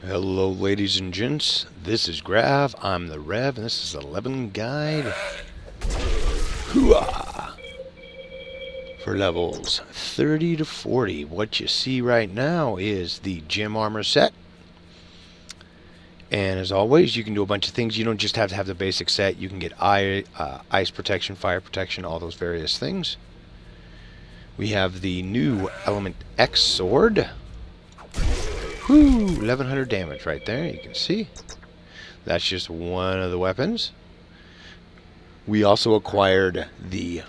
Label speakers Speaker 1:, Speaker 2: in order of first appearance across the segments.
Speaker 1: Hello ladies and gents, this is Grav, I'm the Rev, and this is the 11 guide Hooah! For levels 30 to 40. What you see right now is the gem armor set. And as always, you can do a bunch of things. You don't just have to have the basic set. You can get ice protection, fire protection, all those various things. We have the new Element X sword. Whoo! 1100 damage right there, you can see. That's just one of the weapons. We also acquired the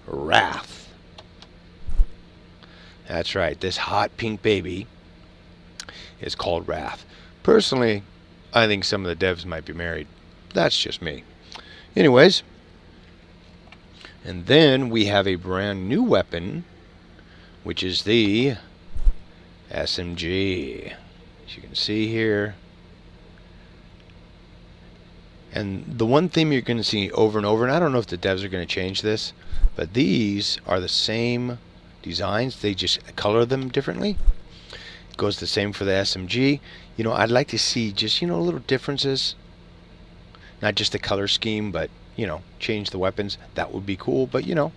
Speaker 1: Wrath. That's right, this hot pink baby is called Wrath. Personally, I think some of the devs might be married. That's just me. Anyways, and then we have a brand new weapon, which is the SMG, as you can see here. And the one theme you're going to see over and over, and I don't know if the devs are going to change this, but these are the same designs, they just color them differently. It goes the same for the SMG. You know, I'd like to see just, you know, little differences, not just the color scheme, but, you know, change the weapons. That would be cool, but, you know,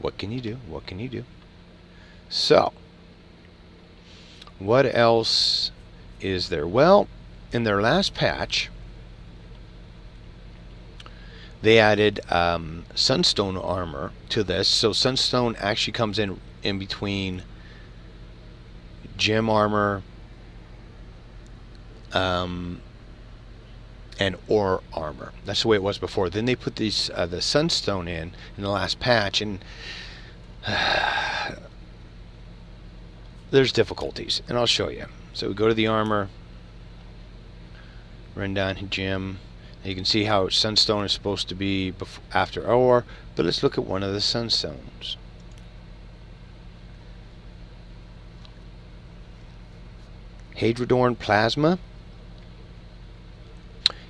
Speaker 1: what can you do? What can you do? So what else is there? Well, in their last patch, they added Sunstone armor to this. So Sunstone actually comes in between gem armor and ore armor. That's the way it was before. Then they put these the Sunstone in the last patch, and there's difficulties, and I'll show you. So we go to the armor, run down to gem, and you can see how Sunstone is supposed to be after ore, but let's look at one of the Sunstones. Hadrodorn Plasma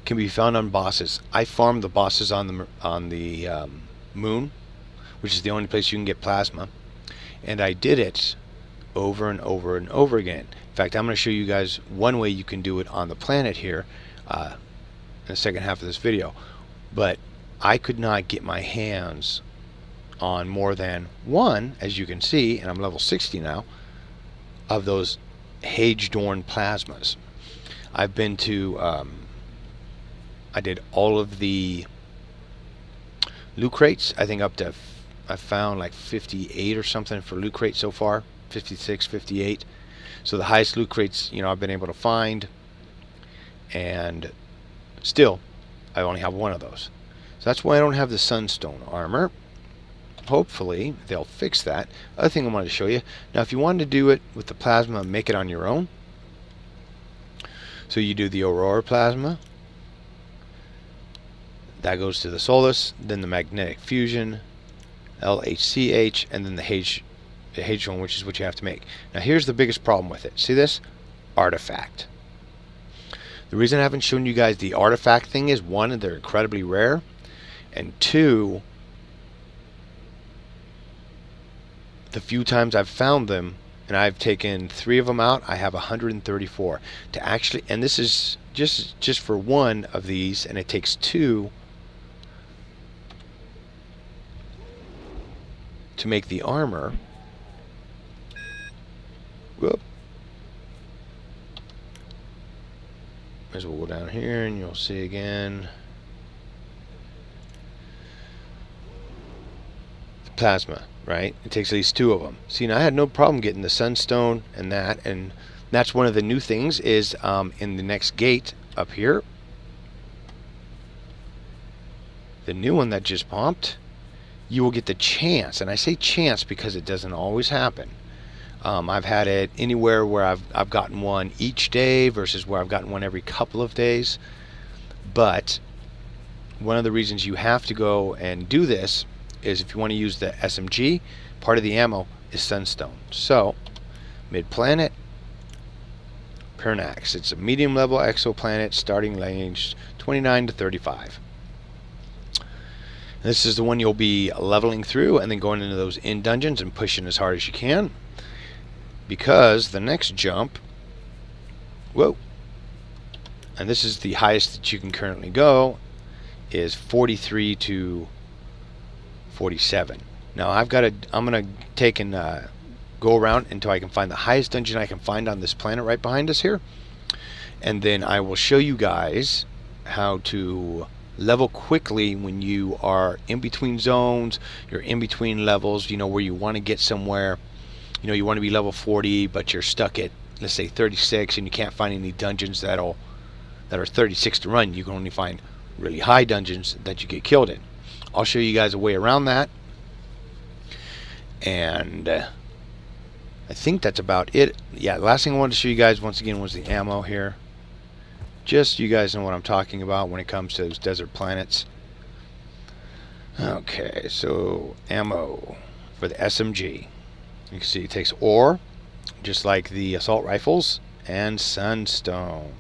Speaker 1: can be found on bosses. I farmed the bosses on the moon, which is the only place you can get plasma, and I did it over and over and over again. In fact, I'm going to show you guys one way you can do it on the planet here in the second half of this video. But I could not get my hands on more than one, as you can see, and I'm level 60 now, of those Hadrodorn plasmas. I've been to I did all of the loot crates. I think up to I found like 58 or something for loot crate so far. 56, 58. So the highest loot crates, you know, I've been able to find, and still I only have one of those. So that's why I don't have the Sunstone armor. Hopefully they'll fix that. Other thing I wanted to show you, now if you wanted to do it with the plasma, make it on your own. So you do the Aurora plasma, that goes to the Solus, then the magnetic fusion, LHCH, and then the Hadron, which is what you have to make. Now here's the biggest problem with it. See this? Artifact. The reason I haven't shown you guys the artifact thing is, one, they're incredibly rare, and two, the few times I've found them, and I've taken 3 of them out, I have 134 to actually, and this is just for one of these, and it takes 2 to make the armor. Whoop. As we'll go down here and you'll see again the plasma, right? It takes at least 2 of them. See, now I had no problem getting the Sunstone and that's one of the new things is in the next gate up here, the new one that just popped, you will get the chance, and I say chance because it doesn't always happen. I've had it anywhere where I've gotten one each day versus where I've gotten one every couple of days. But one of the reasons you have to go and do this is if you want to use the SMG, part of the ammo is Sunstone. So, mid-planet, Pernax. It's a medium level exoplanet, starting range 29 to 35. This is the one you'll be leveling through and then going into those in dungeons and pushing as hard as you can. because the next jump Whoa. And this is the highest that you can currently go, is 43 to 47. Now I'm gonna take and go around until I can find the highest dungeon I can find on this planet right behind us here, and then I will show you guys how to level quickly when you are in between zones, you're in between levels, you know, where you want to get somewhere. You know, you want to be level 40, but you're stuck at, let's say, 36, and you can't find any dungeons that are 36 to run. You can only find really high dungeons that you get killed in. I'll show you guys a way around that, and I think that's about it. Yeah, the last thing I wanted to show you guys once again was the ammo here. Just so you guys know what I'm talking about when it comes to those desert planets. Okay, so ammo for the SMG. You can see it takes ore, just like the assault rifles, and Sunstone.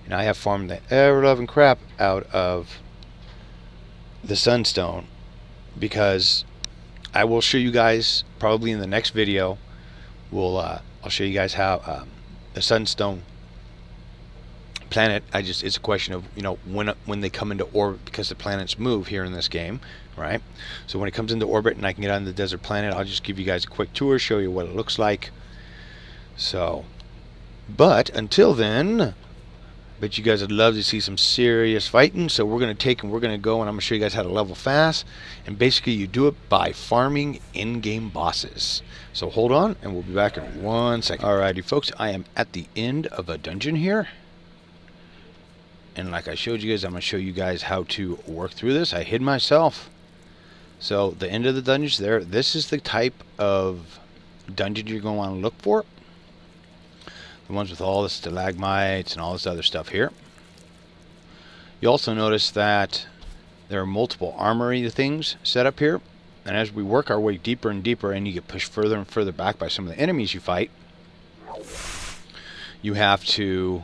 Speaker 1: And I have farmed the ever-loving crap out of the Sunstone, because I will show you guys probably in the next video. I'll show you guys how the Sunstone planet, it's a question of, you know, when they come into orbit, because the planets move here in this game, right? So when it comes into orbit and I can get on the desert planet, I'll just give you guys a quick tour, show you what it looks like. So, but until then, bet you guys would love to see some serious fighting. So we're going to go, and I'm going to show you guys how to level fast. And basically you do it by farming in-game bosses. So hold on, and we'll be back in 1 second. Alrighty folks, I am at the end of a dungeon here. And like I showed you guys, I'm going to show you guys how to work through this. I hid myself. So the end of the dungeons there, this is the type of dungeon you're going to want to look for. The ones with all the stalagmites and all this other stuff here. You also notice that there are multiple armory things set up here. And as we work our way deeper and deeper, and you get pushed further and further back by some of the enemies you fight, you have to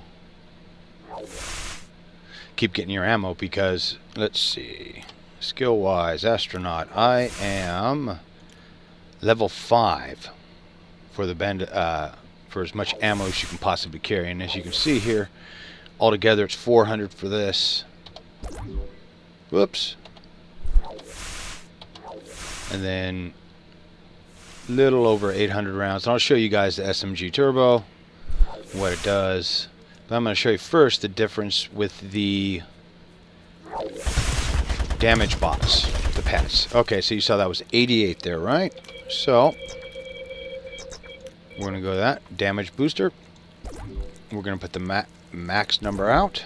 Speaker 1: keep getting your ammo, because, let's see, skill wise, astronaut, I am level 5 for the band, for as much ammo as you can possibly carry. And as you can see here, altogether it's 400 for this. Whoops. And then little over 800 rounds. And I'll show you guys the SMG Turbo, what it does. But I'm going to show you first the difference with the damage bots, the pets. Okay, so you saw that was 88 there, right? So we're going to go to that damage booster. We're going to put the max number out.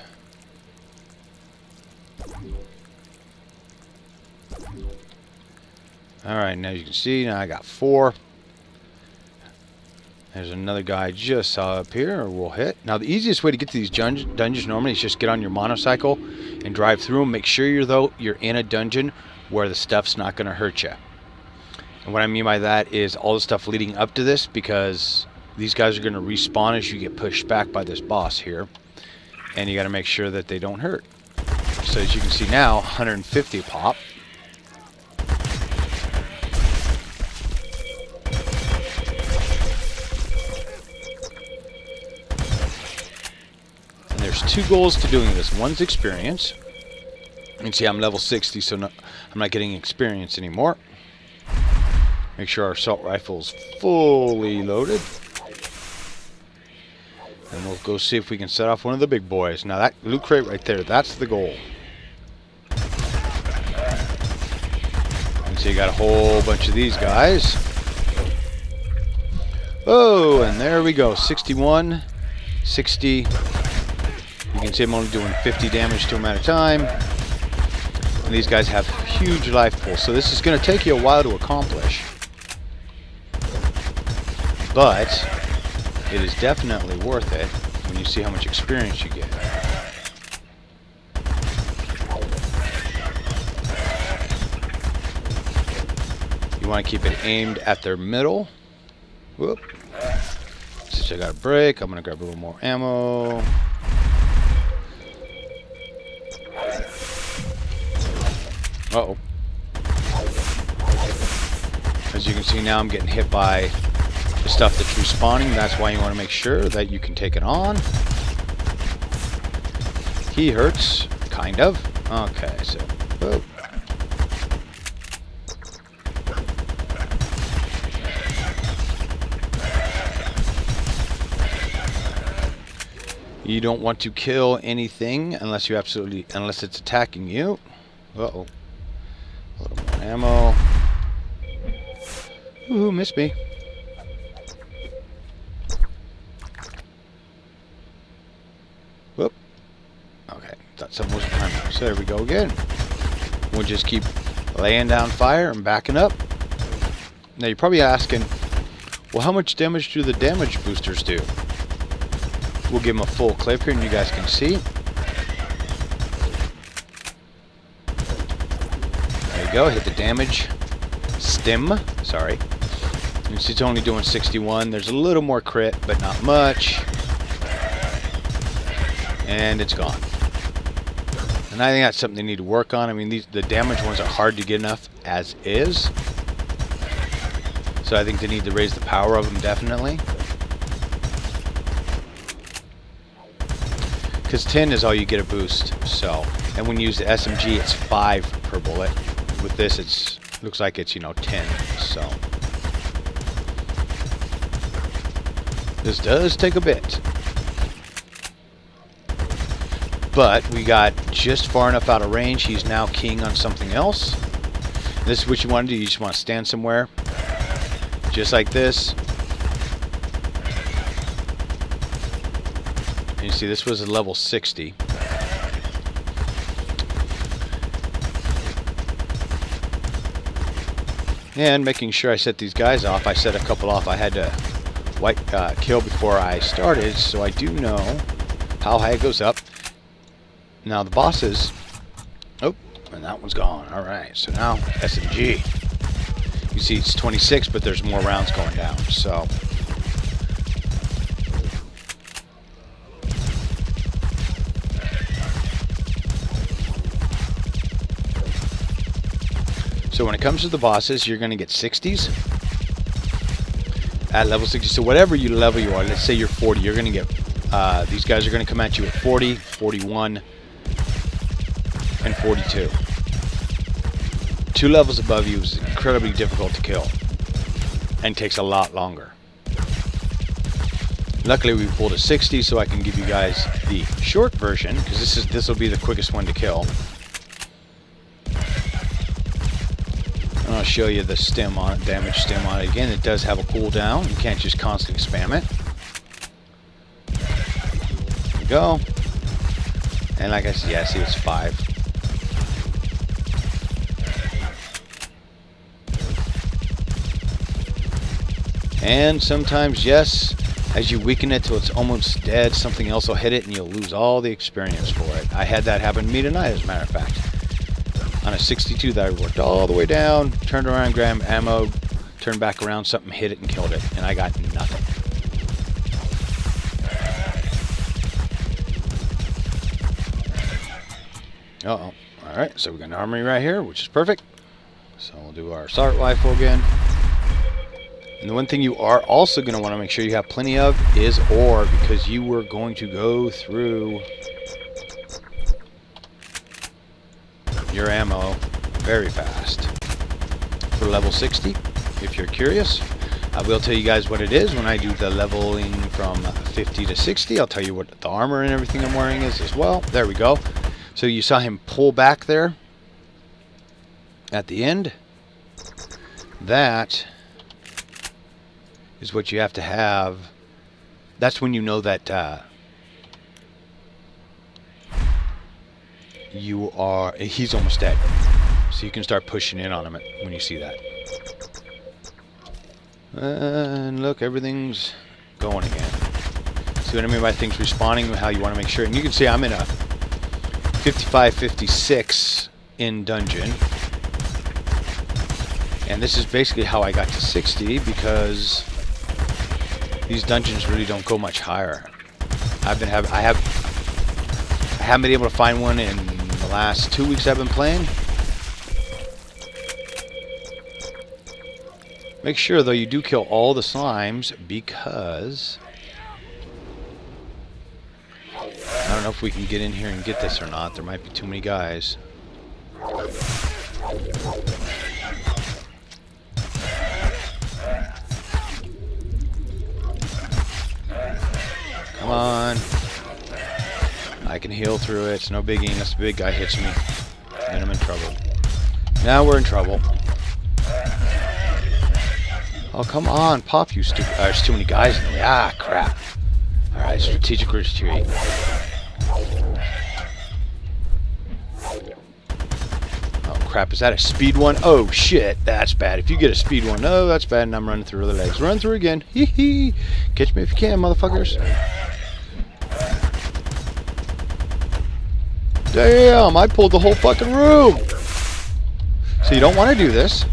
Speaker 1: Alright, now you can see, now I got 4. There's another guy I just saw up here, we'll hit. Now the easiest way to get to these dungeons normally is just get on your motorcycle and drive through them. Make sure you're in a dungeon where the stuff's not going to hurt you. And what I mean by that is all the stuff leading up to this, because these guys are going to respawn as you get pushed back by this boss here. And you got to make sure that they don't hurt. So as you can see now, 150 pop. And there's 2 goals to doing this. One's experience. You can see I'm level 60, so I'm not getting experience anymore. Make sure our assault rifle's fully loaded. And we'll go see if we can set off one of the big boys. Now that loot crate right there, that's the goal. And so you got a whole bunch of these guys. Oh, and there we go. 61, 60. You can see I'm only doing 50 damage to them at a time. And these guys have huge life pools, so this is going to take you a while to accomplish. But it is definitely worth it when you see how much experience you get. You want to keep it aimed at their middle. Whoop. Since I got a break, I'm going to grab a little more ammo. Uh-oh. As you can see now, I'm getting hit by the stuff that's respawning. That's why you want to make sure that you can take it on. He hurts, kind of. Okay, so, whoa. You don't want to kill anything unless it's attacking you. Uh-oh. A little more ammo. Ooh, missed me. Whoop. Okay, thought something was behind me. So there we go again. We'll just keep laying down fire and backing up. Now you're probably asking, well, how much damage do the damage boosters do? We'll give them a full clip here and you guys can see. There you go, hit the damage stim, sorry. You see it's only doing 61. There's a little more crit, but not much. And it's gone. And I think that's something they need to work on. I mean, the damage ones are hard to get enough as is. So I think they need to raise the power of them, definitely. Because 10 is all you get a boost. So, and when you use the SMG, it's 5 per bullet. With this, it's looks like it's, 10. So this does take a bit. But we got just far enough out of range. He's now keying on something else. This is what you want to do. You just want to stand somewhere, just like this. And you see, this was a level 60. And making sure I set these guys off. I set a couple off. I had to kill before I started, so I do know how high it goes up. Now the bosses, oh, and that one's gone. All right, so now SMG. You see it's 26, but there's more rounds going down, so. So when it comes to the bosses, you're going to get 60s at level 60. So whatever level you are, let's say you're 40, you're going to get, these guys are going to come at you at 40, 41, and 42. 2 levels above you is incredibly difficult to kill and takes a lot longer. Luckily we pulled a 60 so I can give you guys the short version, because this will be the quickest one to kill. And I'll show you the stem on it, damage stem on it. Again, it does have a cooldown. You can't just constantly spam it. There we go. And like I said, yeah, see it's 5. And sometimes, yes, as you weaken it till it's almost dead, something else will hit it and you'll lose all the experience for it. I had that happen to me tonight, as a matter of fact. On a 62 that I worked all the way down, turned around, grabbed ammo, turned back around, something hit it and killed it, and I got nothing. Uh-oh. Alright, so we got an armory right here, which is perfect. So we'll do our assault rifle again. And the one thing you are also going to want to make sure you have plenty of is ore, because you were going to go through your ammo very fast. For level 60, if you're curious, I will tell you guys what it is when I do the leveling from 50 to 60. I'll tell you what the armor and everything I'm wearing is as well. There we go. So you saw him pull back there at the end. That is what you have to have. That's when you know that he's almost dead. So you can start pushing in on him when you see that. And look, everything's going again. See what I mean by things respawning, how you want to make sure. And you can see I'm in a 55, 56 in dungeon. And this is basically how I got to 60, because these dungeons really don't go much higher. I haven't been able to find one in the last 2 weeks I've been playing. Make sure though you do kill all the slimes, because don't know if we can get in here and get this or not. There might be too many guys. Come on. I can heal through it. It's no biggie unless the big guy hits me. Then I'm in trouble. Now we're in trouble. Oh, come on. Pop, you stupid. There's too many guys in there. Ah, crap. Alright, strategic retreat. Oh, crap. Is that a speed one? Oh, shit. That's bad. If you get a speed one, no, that's bad. And I'm running through other legs. Run through again. Hee hee. Catch me if you can, motherfuckers. Damn, I pulled the whole fucking room. So you don't want to do this.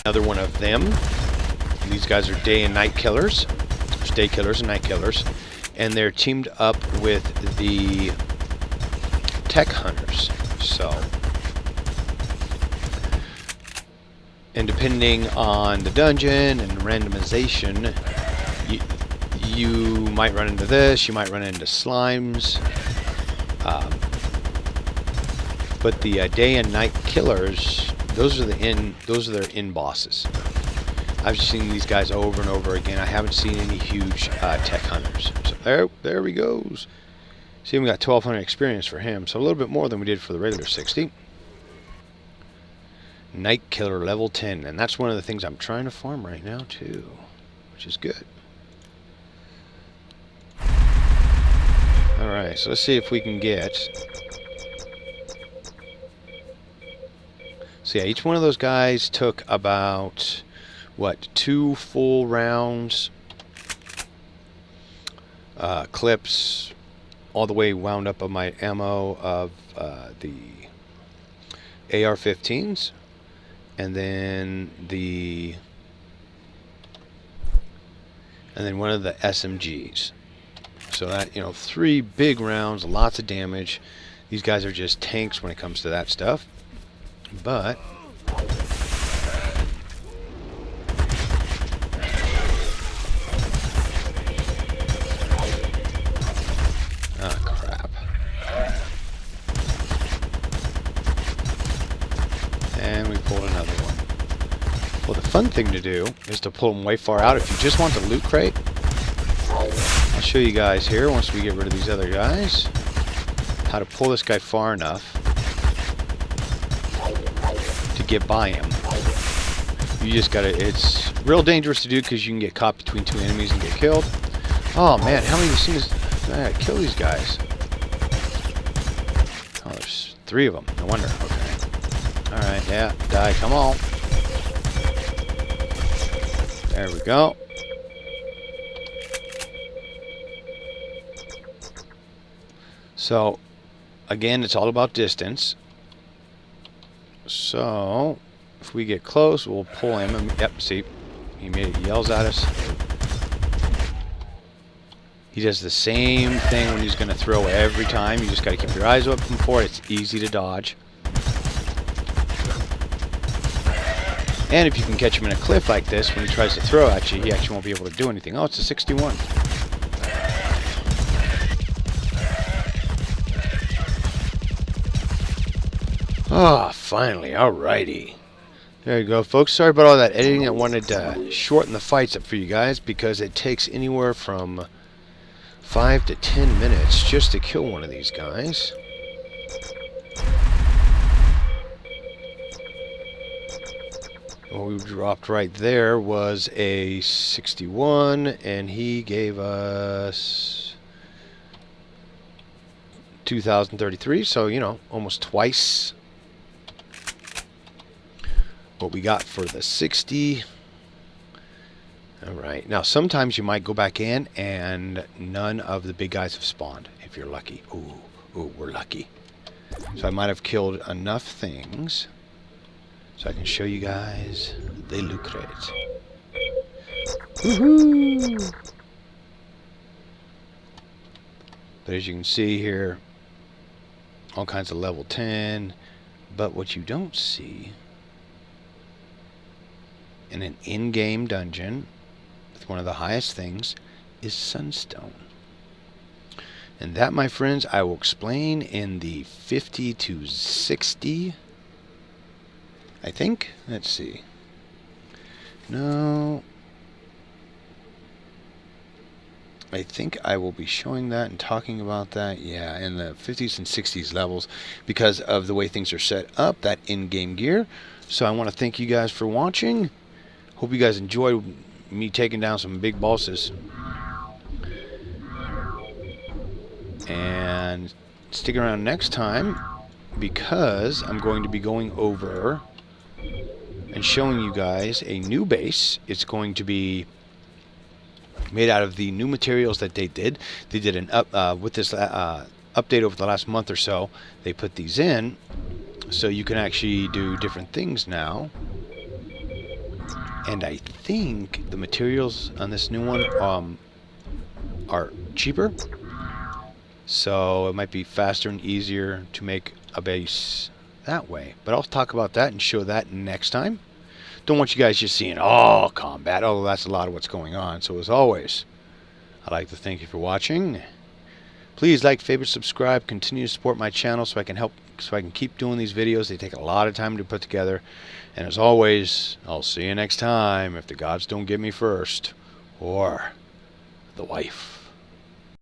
Speaker 1: Another one of them. These guys are day and night killers. There's day killers and night killers. And they're teamed up with the tech hunters. So... and depending on the dungeon and randomization, you might run into this, you might run into slimes. But the day and night killers, those are their in bosses. I've seen these guys over and over again. I haven't seen any huge tech hunters. So there he goes. See, we got 1,200 experience for him, so a little bit more than we did for the regular 60. Night Killer level 10, and that's one of the things I'm trying to farm right now too, which is good. Alright, so let's see if we can get... so yeah, each one of those guys took about, what, 2 full rounds, clips, all the way wound up of my ammo of the AR-15s. And then one of the SMGs. So that, 3 big rounds, lots of damage. These guys are just tanks when it comes to that stuff. But ah, crap. And we pulled another one. Well, the fun thing to do is to pull them way far out. If you just want the loot crate, I'll show you guys here once we get rid of these other guys how to pull this guy far enough to get by him. You just gotta, it's real dangerous to do because you can get caught between 2 enemies and get killed. Oh man, how many have you seen this? I gotta kill these guys. Oh, there's 3 of them. No wonder. Okay. Alright, yeah, die, come on. There we go. So, again, it's all about distance. So, if we get close, we'll pull him. And, yep, see, he yells at us. He does the same thing when he's going to throw every time. You just got to keep your eyes open for it. It's easy to dodge. And if you can catch him in a cliff like this, when he tries to throw at you, he actually won't be able to do anything. Oh, it's a 61. Ah, finally. Alrighty. There you go, folks. Sorry about all that editing. I wanted to shorten the fights up for you guys because it takes anywhere from 5 to 10 minutes just to kill one of these guys. What we dropped right there was a 61, and he gave us 2,033, so, almost twice what we got for the 60. Alright, now sometimes you might go back in and none of the big guys have spawned, if you're lucky. Ooh, we're lucky. So I might have killed enough things so I can show you guys the loot crate. Woohoo! But as you can see here, all kinds of level 10. But what you don't see in an in-game dungeon with one of the highest things is Sunstone. And that, my friends, I will explain in the 50 to 60, I think. Let's see. No. I think I will be showing that and talking about that, yeah, in the 50s and 60s levels because of the way things are set up, that in-game gear. So I want to thank you guys for watching. Hope you guys enjoyed me taking down some big bosses. And stick around next time because I'm going to be going over and showing you guys a new base. It's going to be made out of the new materials that they did. They did an with this update over the last month or so. They put these in so you can actually do different things now. And I think the materials on this new one are cheaper. So it might be faster and easier to make a base that way. But I'll talk about that and show that next time. Don't want you guys just seeing all combat, although that's a lot of what's going on. So as always, I'd like to thank you for watching. Please like, favorite, subscribe, continue to support my channel so I can keep doing these videos. They take a lot of time to put together. And as always, I'll see you next time if the gods don't get me first, or the wife.